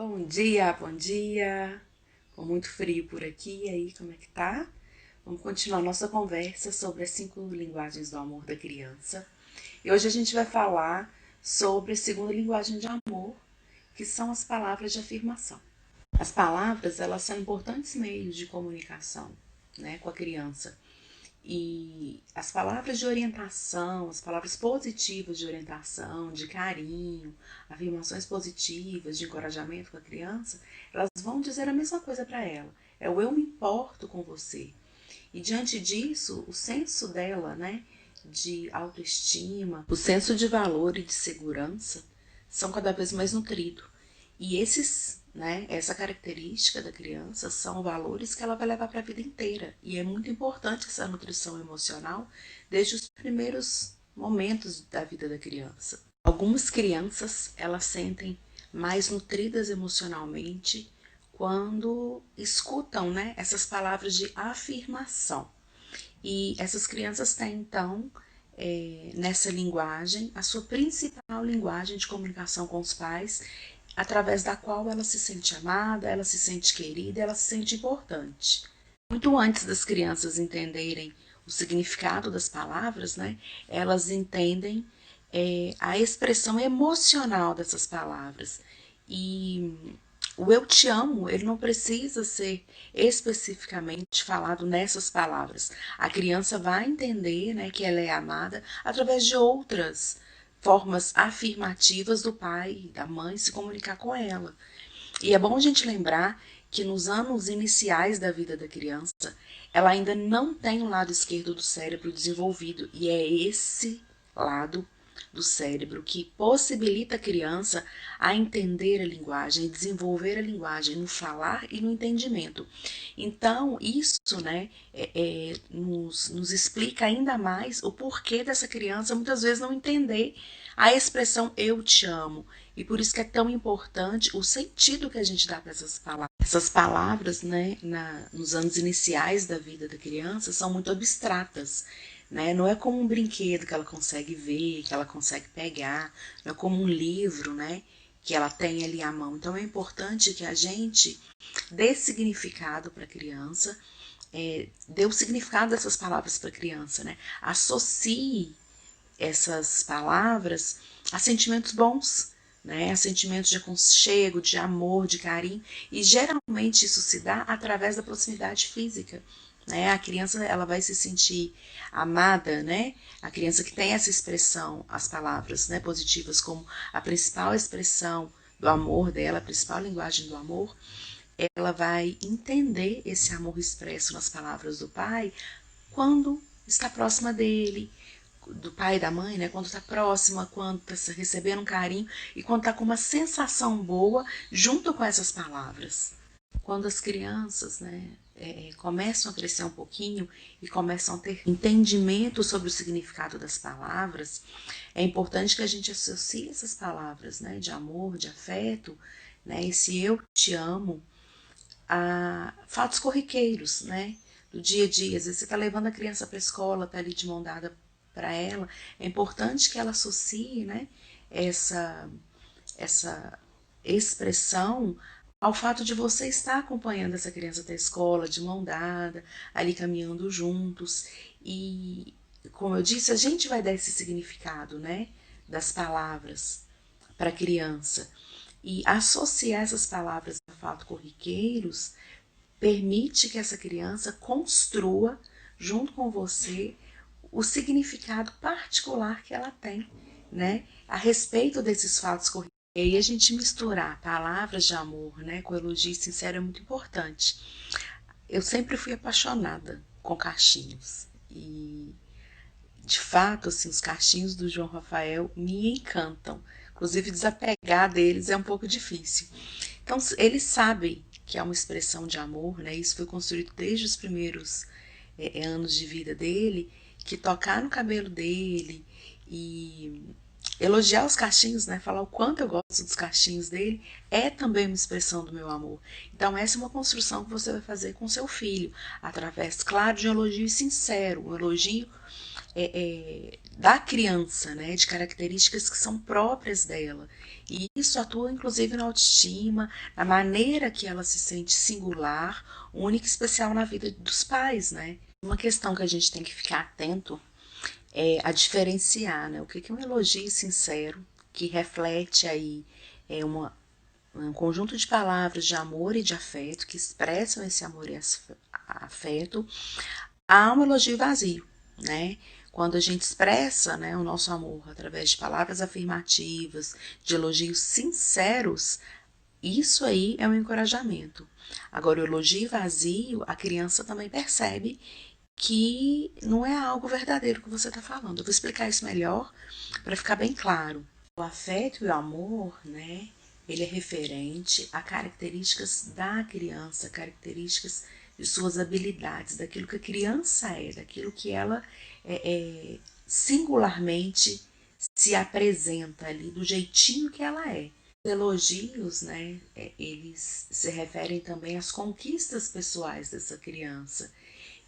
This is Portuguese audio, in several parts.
Bom dia, bom dia. Com muito frio por aqui, e aí, como é que tá? Vamos continuar nossa conversa sobre as 5 linguagens do amor da criança. E hoje a gente vai falar sobre a segunda linguagem de amor, que são as palavras de afirmação. As palavras, elas são importantes meios de comunicação, né, com a criança. E as palavras de orientação, as palavras positivas de orientação, de carinho, afirmações positivas, de encorajamento com a criança, elas vão dizer a mesma coisa para ela. É o eu me importo com você. E diante disso, o senso dela, né, de autoestima, o senso de valor e de segurança são cada vez mais nutridos. E essa característica da criança são valores que ela vai levar para a vida inteira. E é muito importante essa nutrição emocional desde os primeiros momentos da vida da criança. Algumas crianças, elas sentem mais nutridas emocionalmente quando escutam, né, essas palavras de afirmação. E essas crianças têm, então, nessa linguagem, a sua principal linguagem de comunicação com os pais, através da qual ela se sente amada, ela se sente querida, ela se sente importante. Muito antes das crianças entenderem o significado das palavras, né, elas entendem a expressão emocional dessas palavras. E o eu te amo, ele não precisa ser especificamente falado nessas palavras. A criança vai entender, né, que ela é amada através de outras formas afirmativas do pai e da mãe se comunicar com ela. E é bom a gente lembrar que nos anos iniciais da vida da criança, ela ainda não tem o lado esquerdo do cérebro desenvolvido, e é esse lado do cérebro que possibilita a criança a entender a linguagem, desenvolver a linguagem no falar e no entendimento. Então, isso, né, nos explica ainda mais o porquê dessa criança muitas vezes não entender a expressão eu te amo. E por isso que é tão importante o sentido que a gente dá para essas palavras. Essas palavras, né, nos anos iniciais da vida da criança, são muito abstratas. Né? Não é como um brinquedo que ela consegue ver, que ela consegue pegar, não é como um livro, né, que ela tem ali à mão. Então é importante que a gente dê significado para a criança, dê o significado dessas palavras para a criança, né? Associe essas palavras a sentimentos bons, né? A sentimentos de aconchego, de amor, de carinho, e geralmente isso se dá através da proximidade física. Né? A criança, ela vai se sentir amada, né? A criança que tem essa expressão, as palavras, né, positivas como a principal expressão do amor dela, a principal linguagem do amor, ela vai entender esse amor expresso nas palavras do pai quando está próxima dele, do pai e da mãe, né? Quando está próxima, quando está recebendo um carinho e quando está com uma sensação boa junto com essas palavras. Quando as crianças, né, começam a crescer um pouquinho e começam a ter entendimento sobre o significado das palavras, é importante que a gente associe essas palavras, né, de amor, de afeto, né, esse eu te amo, a fatos corriqueiros, né, do dia a dia. Às vezes você está levando a criança para a escola, está ali de mão dada para ela, é importante que ela associe, né, essa expressão ao fato de você estar acompanhando essa criança até a escola, de mão dada, ali caminhando juntos. E, como eu disse, a gente vai dar esse significado, né, das palavras para a criança. E associar essas palavras a fatos corriqueiros permite que essa criança construa, junto com você, o significado particular que ela tem, né, a respeito desses fatos corriqueiros. E aí a gente misturar palavras de amor, né, com elogio sincero é muito importante. Eu sempre fui apaixonada com cachinhos e, de fato, assim, os cachinhos do João Rafael me encantam. Inclusive, desapegar deles é um pouco difícil. Então, eles sabem que é uma expressão de amor, né? Isso foi construído desde os primeiros anos de vida dele, que tocar no cabelo dele e elogiar os cachinhos, né? Falar o quanto eu gosto dos cachinhos dele é também uma expressão do meu amor. Então essa é uma construção que você vai fazer com seu filho, através, claro, de um elogio sincero, um elogio da criança, né, de características que são próprias dela. E isso atua inclusive na autoestima, na maneira que ela se sente singular, única e especial na vida dos pais, né? Uma questão que a gente tem que ficar atento é a diferenciar, né, o que é um elogio sincero, que reflete aí um conjunto de palavras de amor e de afeto, que expressam esse amor e afeto, há um elogio vazio, né? Quando a gente expressa, né, o nosso amor através de palavras afirmativas, de elogios sinceros, isso aí é um encorajamento. Agora, o elogio vazio, a criança também percebe que não é algo verdadeiro que você está falando. Eu vou explicar isso melhor para ficar bem claro. O afeto e o amor, né, ele é referente a características da criança, características de suas habilidades, daquilo que a criança é, daquilo que ela singularmente se apresenta ali, do jeitinho que ela é. Os elogios, né, eles se referem também às conquistas pessoais dessa criança.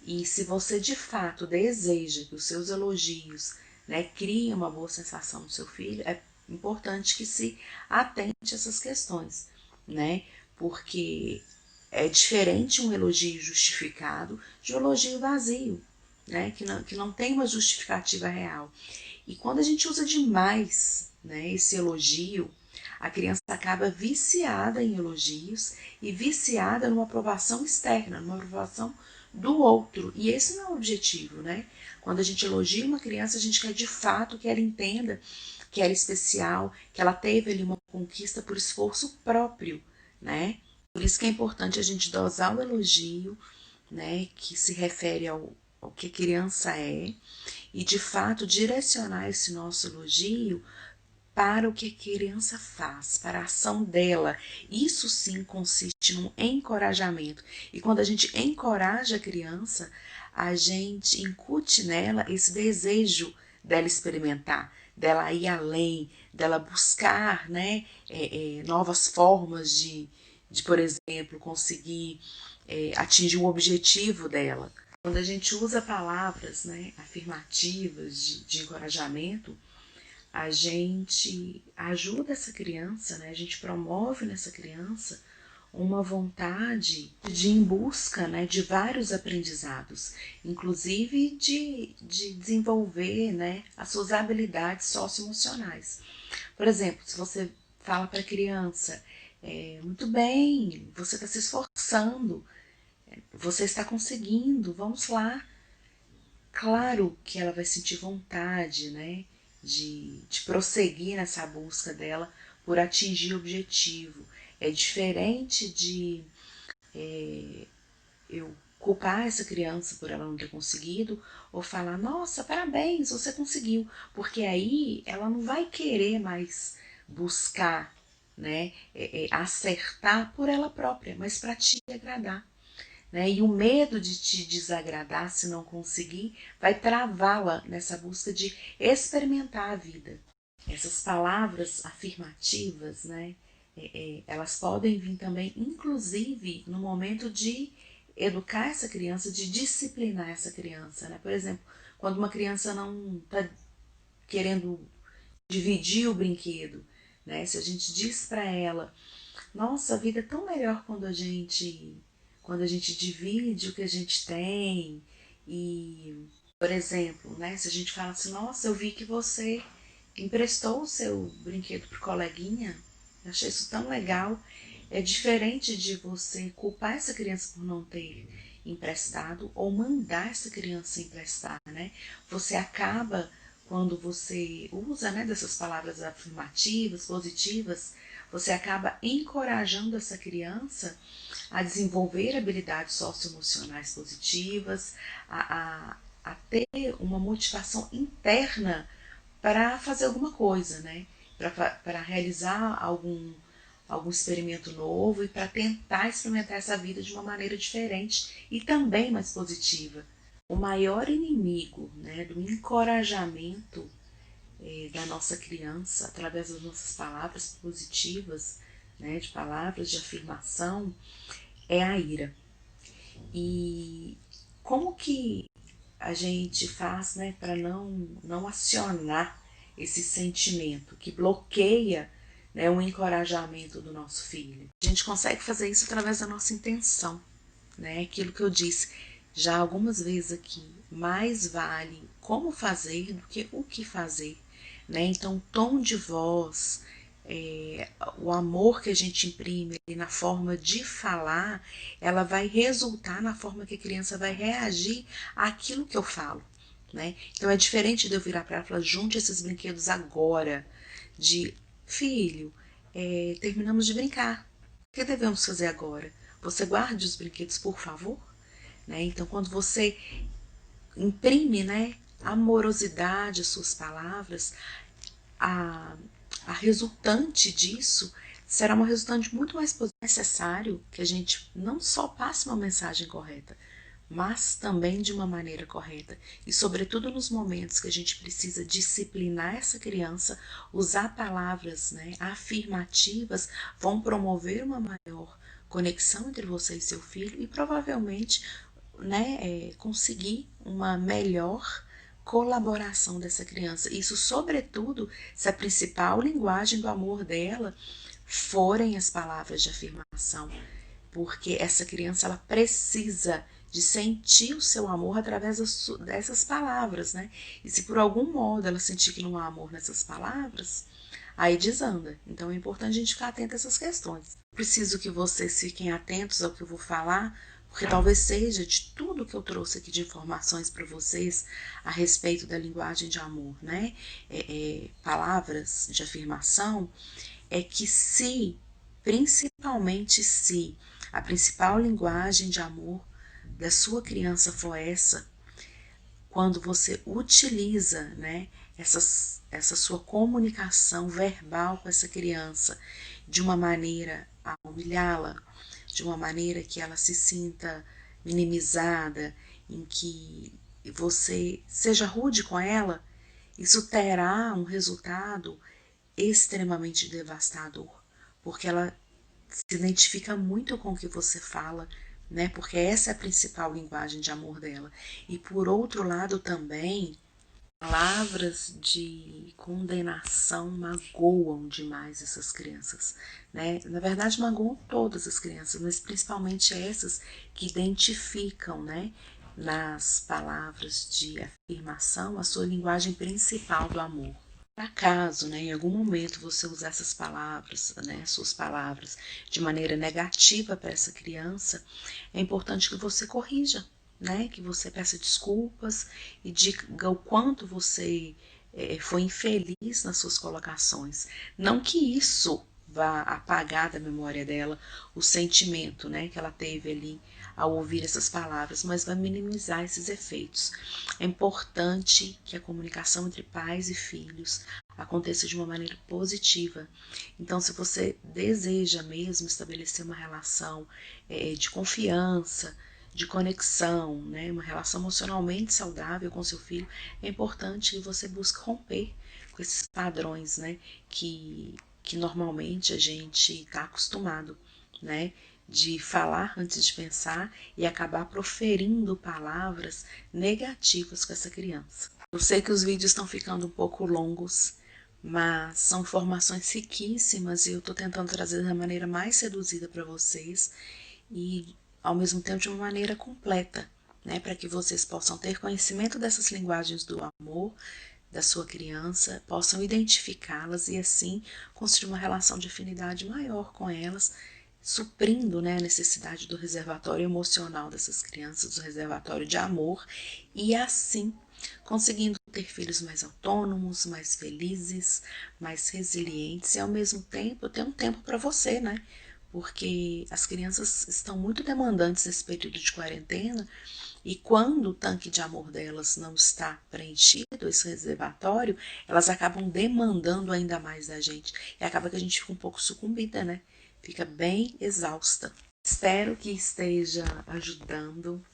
E se você de fato deseja que os seus elogios, né, criem uma boa sensação no seu filho, é importante que se atente a essas questões, né? Porque é diferente um elogio justificado de um elogio vazio, né? Que não tem uma justificativa real. E quando a gente usa demais, né, esse elogio, a criança acaba viciada em elogios e viciada numa aprovação externa, numa aprovação do outro. E esse não é o objetivo, né? Quando a gente elogia uma criança, a gente quer de fato que ela entenda que ela é especial, que ela teve ali uma conquista por esforço próprio, né? Por isso que é importante a gente dosar o elogio, né, que se refere ao que a criança é, e de fato direcionar esse nosso elogio para o que a criança faz, para a ação dela. Isso sim consiste num encorajamento. E quando a gente encoraja a criança, a gente incute nela esse desejo dela experimentar, dela ir além, dela buscar, né, novas formas de, por exemplo, conseguir atingir o objetivo dela. Quando a gente usa palavras, né, afirmativas de encorajamento, a gente ajuda essa criança, né? A gente promove nessa criança uma vontade de ir em busca, né, de vários aprendizados, inclusive de desenvolver, né, as suas habilidades socioemocionais. Por exemplo, se você fala para a criança, muito bem, você está se esforçando, você está conseguindo, vamos lá. Claro que ela vai sentir vontade, né, de prosseguir nessa busca dela por atingir o objetivo. É diferente de eu culpar essa criança por ela não ter conseguido ou falar, nossa, parabéns, você conseguiu, porque aí ela não vai querer mais buscar, né, acertar por ela própria, mas para te agradar. Né? E o medo de te desagradar se não conseguir vai travá-la nessa busca de experimentar a vida. Essas palavras afirmativas, né, elas podem vir também, inclusive, no momento de educar essa criança, de disciplinar essa criança. Né? Por exemplo, quando uma criança não está querendo dividir o brinquedo, né? Se a gente diz para ela, nossa, a vida é tão melhor quando a gente divide o que a gente tem. E, por exemplo, né, se a gente fala assim, nossa, eu vi que você emprestou o seu brinquedo pro coleguinha, eu achei isso tão legal. É diferente de você culpar essa criança por não ter emprestado ou mandar essa criança emprestar, né? Você acaba, quando você usa, né, dessas palavras afirmativas, positivas, você acaba encorajando essa criança a desenvolver habilidades socioemocionais positivas, a ter uma motivação interna para fazer alguma coisa, né? Para realizar algum experimento novo e para tentar experimentar essa vida de uma maneira diferente e também mais positiva. O maior inimigo, né, do encorajamento da nossa criança, através das nossas palavras positivas, né, de palavras de afirmação, é a ira. E como que a gente faz, né, para não acionar esse sentimento que bloqueia, né, o encorajamento do nosso filho? A gente consegue fazer isso através da nossa intenção, né? Aquilo que eu disse já algumas vezes aqui, mais vale como fazer do que o que fazer, né? Então, o tom de voz, o amor que a gente imprime na forma de falar, ela vai resultar na forma que a criança vai reagir àquilo que eu falo, né? Então, é diferente de eu virar para ela e falar, junte esses brinquedos agora, de filho, terminamos de brincar, o que devemos fazer agora? Você guarde os brinquedos, por favor? Né? Então, quando você imprime, né, amorosidade às suas palavras, a, a resultante disso será uma resultante muito mais positiva. É necessário que a gente não só passe uma mensagem correta, mas também de uma maneira correta. E sobretudo nos momentos que a gente precisa disciplinar essa criança, usar palavras, né, afirmativas vão promover uma maior conexão entre você e seu filho e provavelmente, né, conseguir uma melhor colaboração dessa criança. Isso, sobretudo, se a principal linguagem do amor dela forem as palavras de afirmação, porque essa criança ela precisa de sentir o seu amor através dessas palavras, né? E se por algum modo ela sentir que não há amor nessas palavras, aí desanda. Então é importante a gente ficar atento a essas questões. Preciso que vocês fiquem atentos ao que eu vou falar, porque talvez seja de tudo que eu trouxe aqui de informações para vocês a respeito da linguagem de amor, né? Palavras de afirmação, é que se, principalmente se, a principal linguagem de amor da sua criança for essa, quando você utiliza, né, essa sua comunicação verbal com essa criança de uma maneira a humilhá-la, de uma maneira que ela se sinta minimizada, em que você seja rude com ela, isso terá um resultado extremamente devastador, porque ela se identifica muito com o que você fala, né? Porque essa é a principal linguagem de amor dela. E por outro lado também, palavras de condenação magoam demais essas crianças, né? Na verdade, magoam todas as crianças, mas principalmente essas que identificam, né, nas palavras de afirmação a sua linguagem principal do amor. Por acaso, né, em algum momento você usar essas palavras, né, suas palavras, de maneira negativa para essa criança, é importante que você corrija, né, que você peça desculpas e diga o quanto você foi infeliz nas suas colocações. Não que isso vá apagar da memória dela o sentimento, né, que ela teve ali ao ouvir essas palavras, mas vai minimizar esses efeitos. É importante que a comunicação entre pais e filhos aconteça de uma maneira positiva. Então, se você deseja mesmo estabelecer uma relação de confiança, de conexão, né, uma relação emocionalmente saudável com seu filho, é importante que você busque romper com esses padrões, né, que normalmente a gente está acostumado, né, de falar antes de pensar e acabar proferindo palavras negativas com essa criança. Eu sei que os vídeos estão ficando um pouco longos, mas são informações riquíssimas e eu estou tentando trazer da maneira mais seduzida para vocês e ao mesmo tempo de uma maneira completa, né, para que vocês possam ter conhecimento dessas linguagens do amor da sua criança, possam identificá-las e assim construir uma relação de afinidade maior com elas, suprindo, né, a necessidade do reservatório emocional dessas crianças, do reservatório de amor, e assim conseguindo ter filhos mais autônomos, mais felizes, mais resilientes e ao mesmo tempo ter um tempo para você, né? Porque as crianças estão muito demandantes nesse período de quarentena e quando o tanque de amor delas não está preenchido, esse reservatório, elas acabam demandando ainda mais da gente e acaba que a gente fica um pouco sucumbida, né? Fica bem exausta. Espero que esteja ajudando,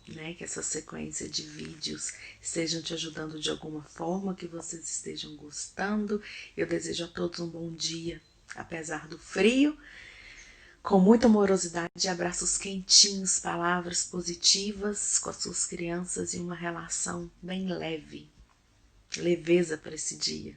né, que essa sequência de vídeos estejam te ajudando de alguma forma, que vocês estejam gostando. Eu desejo a todos um bom dia, apesar do frio, com muita amorosidade, abraços quentinhos, palavras positivas com as suas crianças e uma relação bem leve, leveza para esse dia.